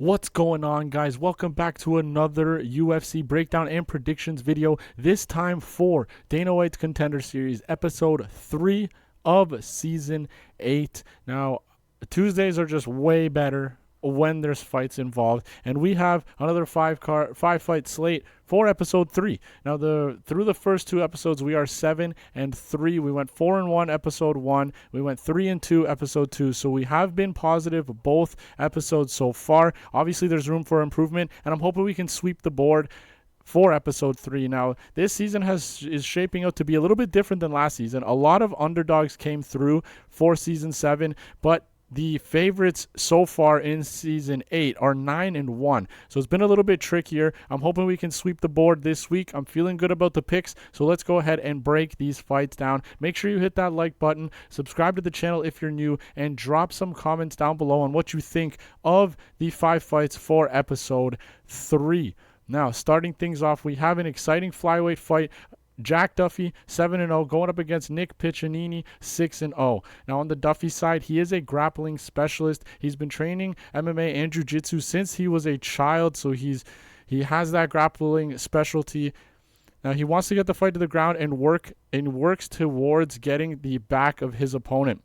What's going on, guys? Welcome back to another UFC breakdown and predictions video, this time for Dana White's Contender Series, Episode 3 of Season 8. Now, Tuesdays are just way better when there's fights involved, and we have another five fight slate for episode 3. Now, through the first two episodes, we are 7-3. We went 4-1 episode 1. We went 3-2 episode 2. So we have been positive both episodes so far. Obviously, there's room for improvement, and I'm hoping we can sweep the board for episode 3. Now, this season is shaping out to be a little bit different than last season. A lot of underdogs came through for season 7, but the favorites so far in season 8 are 9-1. So it's been a little bit trickier. I'm hoping we can sweep the board this week. I'm feeling good about the picks. So let's go ahead and break these fights down. Make sure you hit that like button, subscribe to the channel if you're new, and drop some comments down below on what you think of the 5 fights for episode 3. Now, starting things off, we have an exciting flyweight fight. Jack Duffy, 7-0, going up against Nick Piccininni, 6-0. Now, on the Duffy side, he is a grappling specialist. He's been training MMA and jiu-jitsu since he was a child, so he has that grappling specialty. Now, he wants to get the fight to the ground and works towards getting the back of his opponent.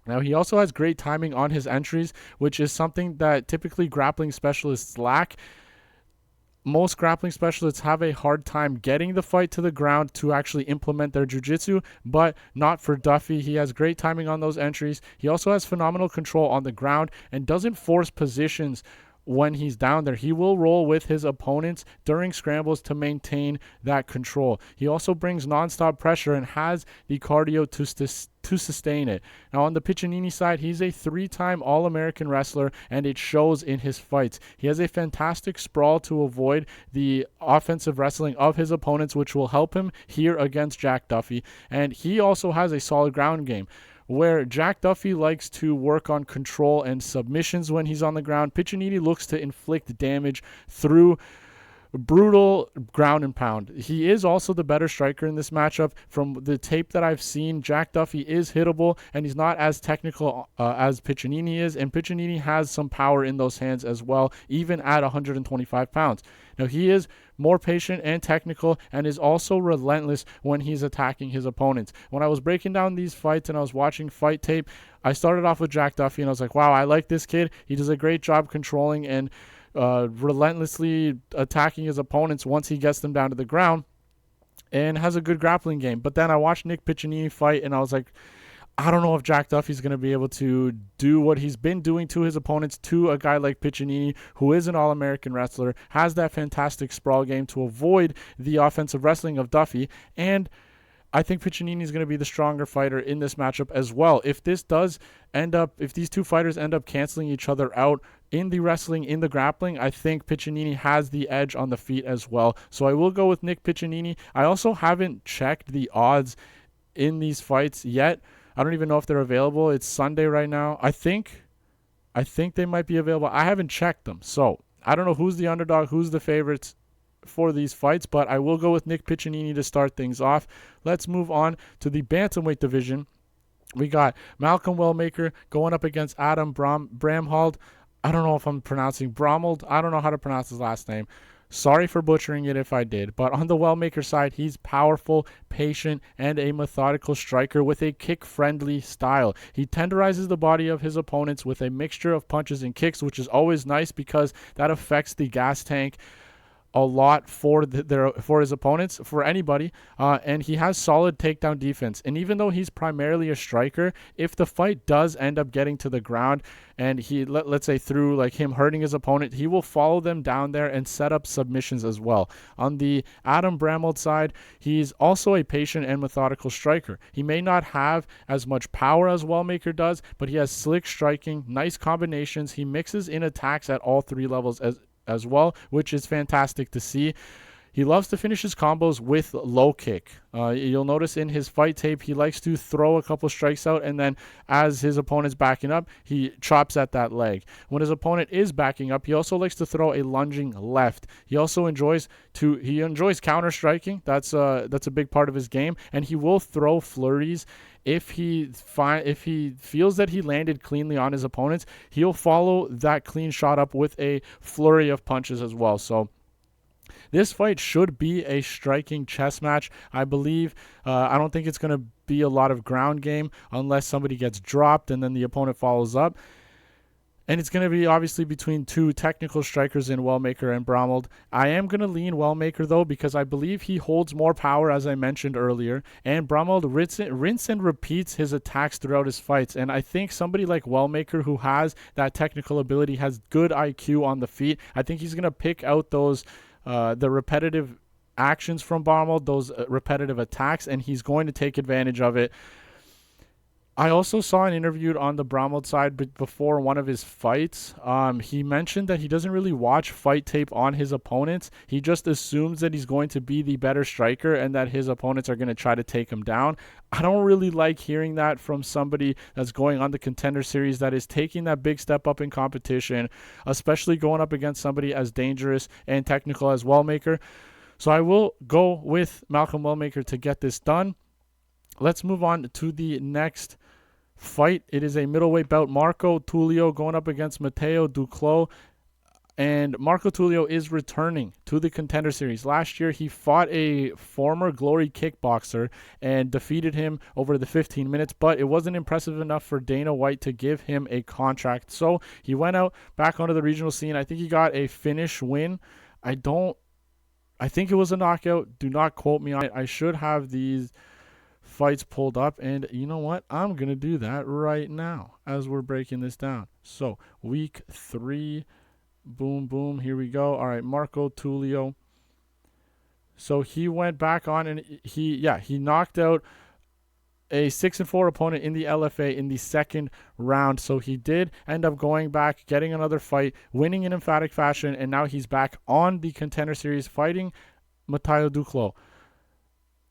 Now, he also has great timing on his entries, which is something that typically grappling specialists lack. Most grappling specialists have a hard time getting the fight to the ground to actually implement their jiu-jitsu, but not for Duffy. He has great timing on those entries. He also has phenomenal control on the ground and doesn't force positions when he's down there. He will roll with his opponents during scrambles to maintain that control. He also brings nonstop pressure and has the cardio to sustain it. Now, on the Piccininni side, he's a 3-time All-American wrestler, and it shows in his fights. He has a fantastic sprawl to avoid the offensive wrestling of his opponents, which will help him here against Jack Duffy. And he also has a solid ground game, where Jack Duffy likes to work on control and submissions when he's on the ground. Piccininni looks to inflict damage through brutal ground and pound. He is also the better striker in this matchup. From the tape that I've seen, Jack Duffy is hittable, and he's not as technical as Piccininni is, and Piccininni has some power in those hands as well, even at 125 pounds. Now, he is more patient and technical, and is also relentless when he's attacking his opponents. When I was breaking down these fights and I was watching fight tape, I started off with Jack Duffy, and I was like, wow, I like this kid. He does a great job controlling and relentlessly attacking his opponents once he gets them down to the ground, and has a good grappling game. But then I watched Nick Piccininni fight, and I was like, I don't know if Jack Duffy's going to be able to do what he's been doing to his opponents to a guy like Piccininni, who is an All-American wrestler, has that fantastic sprawl game to avoid the offensive wrestling of Duffy, and I think Piccininni is going to be the stronger fighter in this matchup as well. If these two fighters end up canceling each other out in the wrestling, in the grappling, I think Piccininni has the edge on the feet as well. So I will go with Nick Piccininni. I also haven't checked the odds in these fights yet. I don't even know if they're available. It's Sunday right now. I think they might be available. I haven't checked them. So I don't know who's the underdog, who's the favorites for these fights, but I will go with Nick Piccininni to start things off. Let's move on to the bantamweight division. We got Malcolm Wellmaker going up against Adam Bramhald. I don't know if I'm pronouncing Bramhald. I don't know how to pronounce his last name. Sorry for butchering it if I did. But on the Wellmaker side, he's powerful, patient, and a methodical striker with a kick-friendly style. He tenderizes the body of his opponents with a mixture of punches and kicks, which is always nice because that affects the gas tank a lot for his opponents, for anybody, and he has solid takedown defense. And even though he's primarily a striker, if the fight does end up getting to the ground, and let's say through like him hurting his opponent, he will follow them down there and set up submissions as well. On the Adam Bramhald side, he's also a patient and methodical striker. He may not have as much power as Wellmaker does, but he has slick striking, nice combinations. He mixes in attacks at all 3 levels as well, which is fantastic to see. He loves to finish his combos with low kick. You'll notice in his fight tape, he likes to throw a couple strikes out, and then as his opponent's backing up, he chops at that leg. When his opponent is backing up, he also likes to throw a lunging left. He also enjoys counter striking. That's a big part of his game, and he will throw flurries. If he feels that he landed cleanly on his opponents, he'll follow that clean shot up with a flurry of punches as well. So this fight should be a striking chess match, I believe. I don't think it's going to be a lot of ground game unless somebody gets dropped and then the opponent follows up. And it's going to be obviously between two technical strikers in Wellmaker and Bramhald. I am going to lean Wellmaker, though, because I believe he holds more power, as I mentioned earlier. And Bramhald rinse and repeats his attacks throughout his fights. And I think somebody like Wellmaker, who has that technical ability, has good IQ on the feet. I think he's going to pick out those the repetitive actions from Bramhald, those repetitive attacks, and he's going to take advantage of it. I also saw an interview on the Bramhald side before one of his fights. He mentioned that he doesn't really watch fight tape on his opponents. He just assumes that he's going to be the better striker and that his opponents are going to try to take him down. I don't really like hearing that from somebody that's going on the Contender Series, that is taking that big step up in competition, especially going up against somebody as dangerous and technical as Wellmaker. So I will go with Malcolm Wellmaker to get this done. Let's move on to the next fight. It is a middleweight bout. Marco Tulio going up against Matteo Duclos. And Marco Tulio is returning to the Contender Series. Last year, he fought a former Glory kickboxer and defeated him over the 15 minutes, but it wasn't impressive enough for Dana White to give him a contract. So he went out back onto the regional scene. I think he got a finish win. I think it was a knockout. Do not quote me on it. I should have these fights pulled up, and you know what? I'm going to do that right now as we're breaking this down. So, week 3, boom, boom, here we go. All right, Marco Tulio. So, he went back on, and he knocked out a 6-4 opponent in the LFA in the second round. So, he did end up going back, getting another fight, winning in emphatic fashion, and now he's back on the Contender Series fighting Matteo Duclos.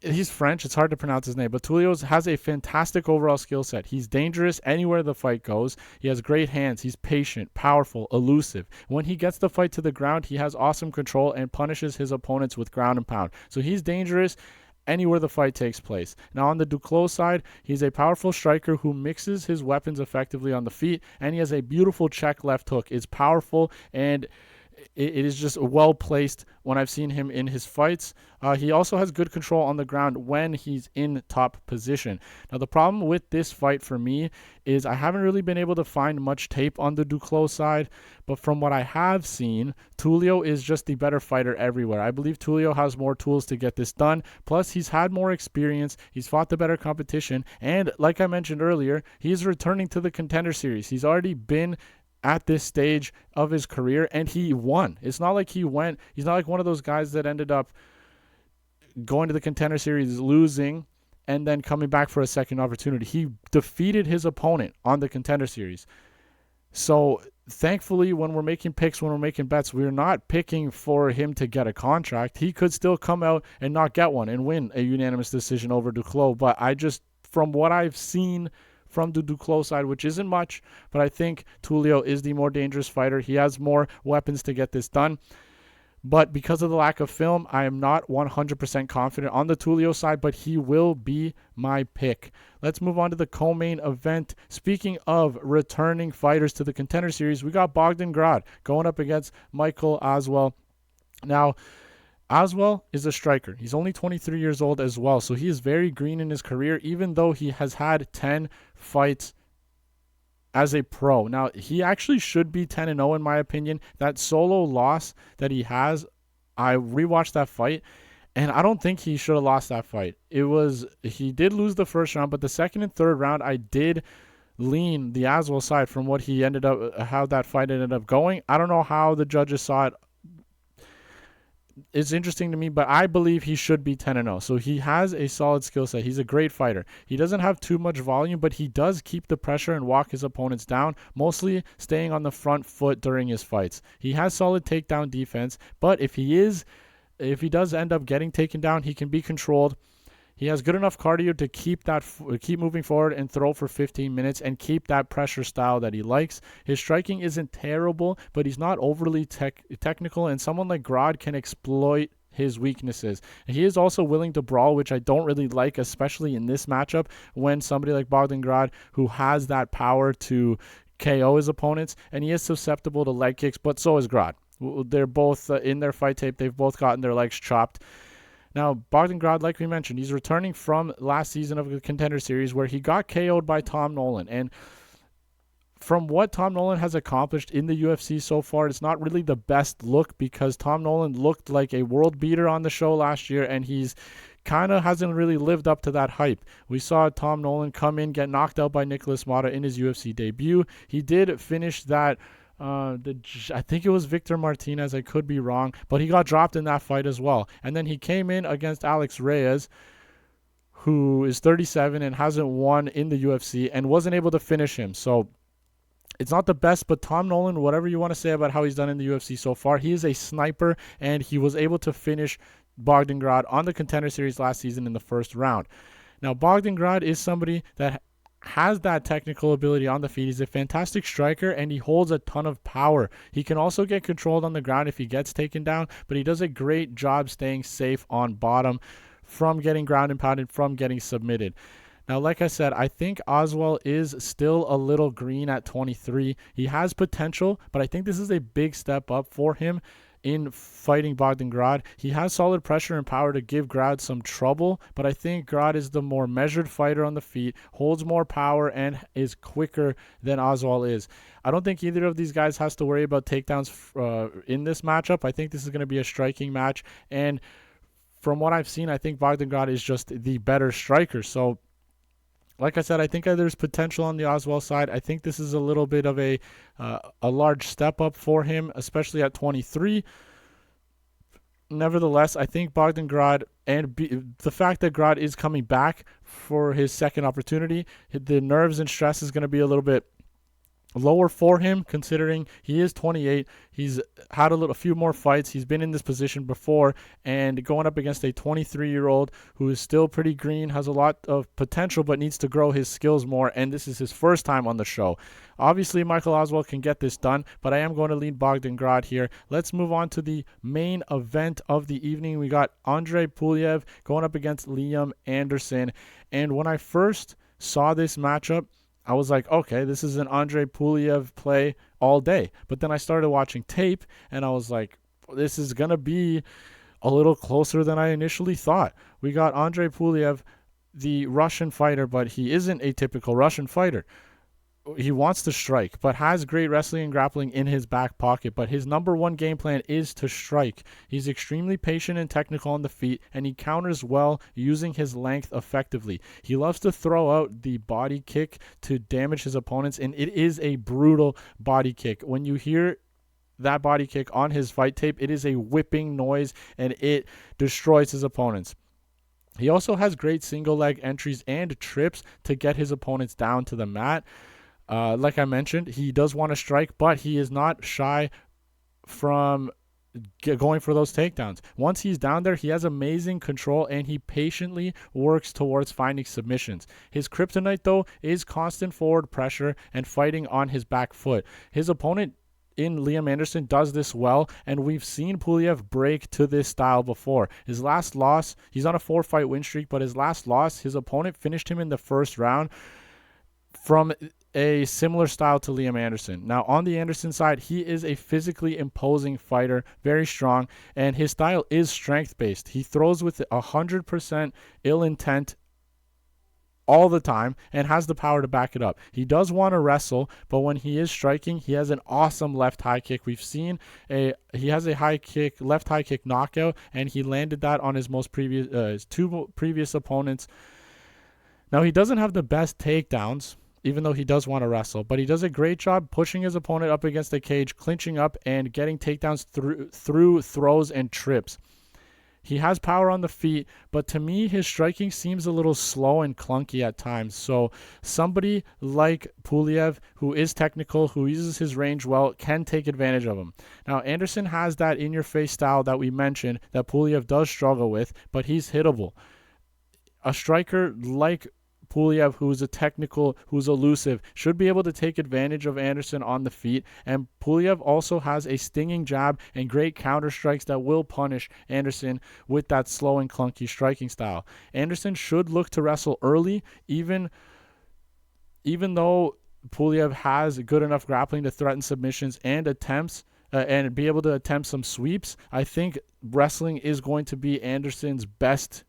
He's French. It's hard to pronounce his name, but Tulio has a fantastic overall skill set. He's dangerous anywhere the fight goes. He has great hands. He's patient, powerful, elusive. When he gets the fight to the ground, he has awesome control and punishes his opponents with ground and pound. So he's dangerous anywhere the fight takes place. Now on the Duclos side, he's a powerful striker who mixes his weapons effectively on the feet, and he has a beautiful check left hook. It's powerful, and it is just well placed when I've seen him in his fights. He also has good control on the ground when he's in top position. Now, the problem with this fight for me is I haven't really been able to find much tape on the Duclos side, but from what I have seen, Tulio is just the better fighter everywhere. I believe Tulio has more tools to get this done. Plus, he's had more experience. He's fought the better competition. And like I mentioned earlier, he's returning to the Contender Series. He's already been at this stage of his career, and he won. It's not like he's not like one of those guys that ended up going to the Contender Series, losing, and then coming back for a second opportunity. He defeated his opponent on the Contender Series. So thankfully, when we're making picks, when we're making bets, we're not picking for him to get a contract. He could still come out and not get one and win a unanimous decision over Duclos. But from what I've seen from the Duclos side, which isn't much, but I think Tulio is the more dangerous fighter. He has more weapons to get this done. But because of the lack of film, I am not 100% confident on the Tulio side, but he will be my pick. Let's move on to the co-main event. Speaking of returning fighters to the Contender Series, we got Bogdan Grad going up against Michael Aswell. Now, Aswell is a striker. He's only 23 years old as well, so he is very green in his career, even though he has had 10 fights as a pro. Now, he actually should be 10-0 in my opinion. That solo loss that he has, I rewatched that fight, and I don't think he should have lost that fight. He did lose the first round, but the second and third round, I did lean the Aswell side from how that fight ended up going. I don't know how the judges saw it. It's interesting to me, but I believe he should be 10-0. So he has a solid skill set. He's a great fighter. He doesn't have too much volume, but he does keep the pressure and walk his opponents down, mostly staying on the front foot during his fights. He has solid takedown defense, but if he is if he does end up getting taken down, he can be controlled. He has good enough cardio to keep moving forward and throw for 15 minutes and keep that pressure style that he likes. His striking isn't terrible, but he's not overly technical, and someone like Grad can exploit his weaknesses. And he is also willing to brawl, which I don't really like, especially in this matchup when somebody like Bogdan Grad, who has that power to KO his opponents, and he is susceptible to leg kicks, but so is Grad. They're both in their fight tape. They've both gotten their legs chopped. Now, Bogdan Grad, like we mentioned, he's returning from last season of the Contender Series where he got KO'd by Tom Nolan. And from what Tom Nolan has accomplished in the UFC so far, it's not really the best look because Tom Nolan looked like a world beater on the show last year, and he's kind of hasn't really lived up to that hype. We saw Tom Nolan come in, get knocked out by Nicholas Mata in his UFC debut. He did finish that I think it was Victor Martinez. I could be wrong, but he got dropped in that fight as well. And then he came in against Alex Reyes, who is 37 and hasn't won in the UFC, and wasn't able to finish him. So it's not the best, but Tom Nolan, whatever you want to say about how he's done in the UFC so far, he is a sniper, and he was able to finish Bogdan Grad on the Contender Series last season in the first round. Now, Bogdan Grad is somebody that has that technical ability on the feet. He's a fantastic striker, and he holds a ton of power. He can also get controlled on the ground if he gets taken down, but he does a great job staying safe on bottom from getting ground and pounded, from getting submitted. Now, like I said, I think Aswell is still a little green at 23. He has potential, but I think this is a big step up for him in fighting Bogdan Grad. He has solid pressure and power to give Grad some trouble, but I think Grad is the more measured fighter on the feet, holds more power, and is quicker than Aswell is. I don't think either of these guys has to worry about takedowns in this matchup. I think this is going to be a striking match, and from what I've seen, I think Bogdan Grad is just the better striker. So like I said, I think there's potential on the Aswell side. I think this is a little bit of a large step up for him, especially at 23. Nevertheless, I think Bogdan Grad and the fact that Grad is coming back for his second opportunity, the nerves and stress is going to be a little bit lower for him, considering he is 28. He's had a few more fights. He's been in this position before, and going up against a 23-year-old who is still pretty green, has a lot of potential, but needs to grow his skills more, and this is his first time on the show. Obviously, Michael Aswell can get this done, but I am going to lead Bogdan Grad here. Let's move on to the main event of the evening. We got Andre Pulyaev going up against Liam Anderson, and when I first saw this matchup, I was like, okay, this is an Andre Pulyaev play all day. But then I started watching tape, and I was like, this is going to be a little closer than I initially thought. We got Andre Pulyaev, the Russian fighter, but he isn't a typical Russian fighter. He wants to strike, but has great wrestling and grappling in his back pocket. But his number one game plan is to strike. He's extremely patient and technical on the feet, and he counters well using his length effectively. He loves to throw out the body kick to damage his opponents, and it is a brutal body kick. When you hear that body kick on his fight tape, it is a whipping noise, and it destroys his opponents. He also has great single leg entries and trips to get his opponents down to the mat. Like I mentioned, he does want to strike, but he is not shy from going for those takedowns. Once he's down there, he has amazing control, and he patiently works towards finding submissions. His kryptonite, though, is constant forward pressure and fighting on his back foot. His opponent in Liam Anderson does this well, and we've seen Pulyaev break to this style before. His last loss, he's on a 4-fight win streak, but his last loss, his opponent finished him in the first round from a similar style to Liam Anderson. Now, on the Anderson side, he is a physically imposing fighter, very strong, and his style is strength-based. He throws with 100% ill intent all the time and has the power to back it up. He does want to wrestle, but when he is striking, he has an awesome left high kick. We've seen he has a left high kick knockout, and he landed that on his his two previous opponents. Now, he doesn't have the best takedowns, even though he does want to wrestle, but he does a great job pushing his opponent up against the cage, clinching up, and getting takedowns through throws and trips. He has power on the feet, but to me, his striking seems a little slow and clunky at times. So somebody like Pulyaev, who is technical, who uses his range well, can take advantage of him. Now, Anderson has that in-your-face style that we mentioned that Pulyaev does struggle with, but he's hittable. A striker like Pulyaev, who's a technical, who's elusive, should be able to take advantage of Anderson on the feet. And Pulyaev also has a stinging jab and great counter strikes that will punish Anderson with that slow and clunky striking style. Anderson should look to wrestle early, even though Pulyaev has good enough grappling to threaten submissions and attempts and be able to attempt some sweeps. I think wrestling is going to be Anderson's best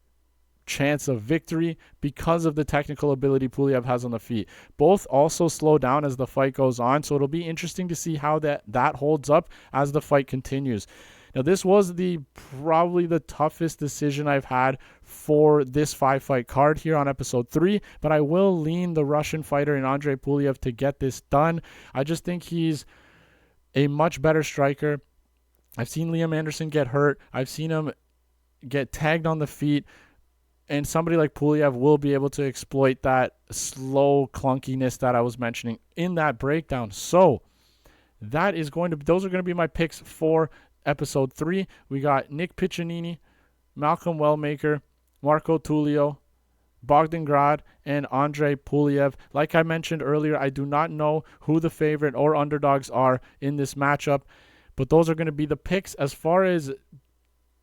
chance of victory because of the technical ability Pulyaev has on the feet. Both also slow down as the fight goes on, so it'll be interesting to see how that holds up as the fight continues. Now, this was probably the toughest decision I've had for this 5-fight card here on episode 3, but I will lean the Russian fighter in Andrei Pulyaev to get this done. I just think he's a much better striker. I've seen Liam Anderson get hurt. I've seen him get tagged on the feet. And somebody like Pulyaev will be able to exploit that slow clunkiness that I was mentioning in that breakdown. So those are going to be my picks for episode 3. We got Nick Piccininni, Malcolm Wellmaker, Marco Tulio, Bogdan Grad, and Andrei Pulyaev. Like I mentioned earlier, I do not know who the favorite or underdogs are in this matchup, but those are going to be the picks. As far as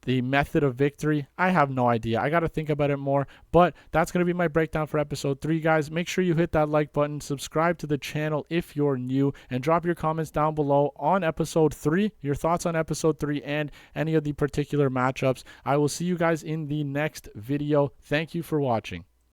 the method of victory, I have no idea. I got to think about it more, but that's going to be my breakdown for episode 3, guys. Make sure you hit that like button, subscribe to the channel if you're new, and drop your comments down below on episode 3, your thoughts on episode 3 and any of the particular matchups. I will see you guys in the next video. Thank you for watching.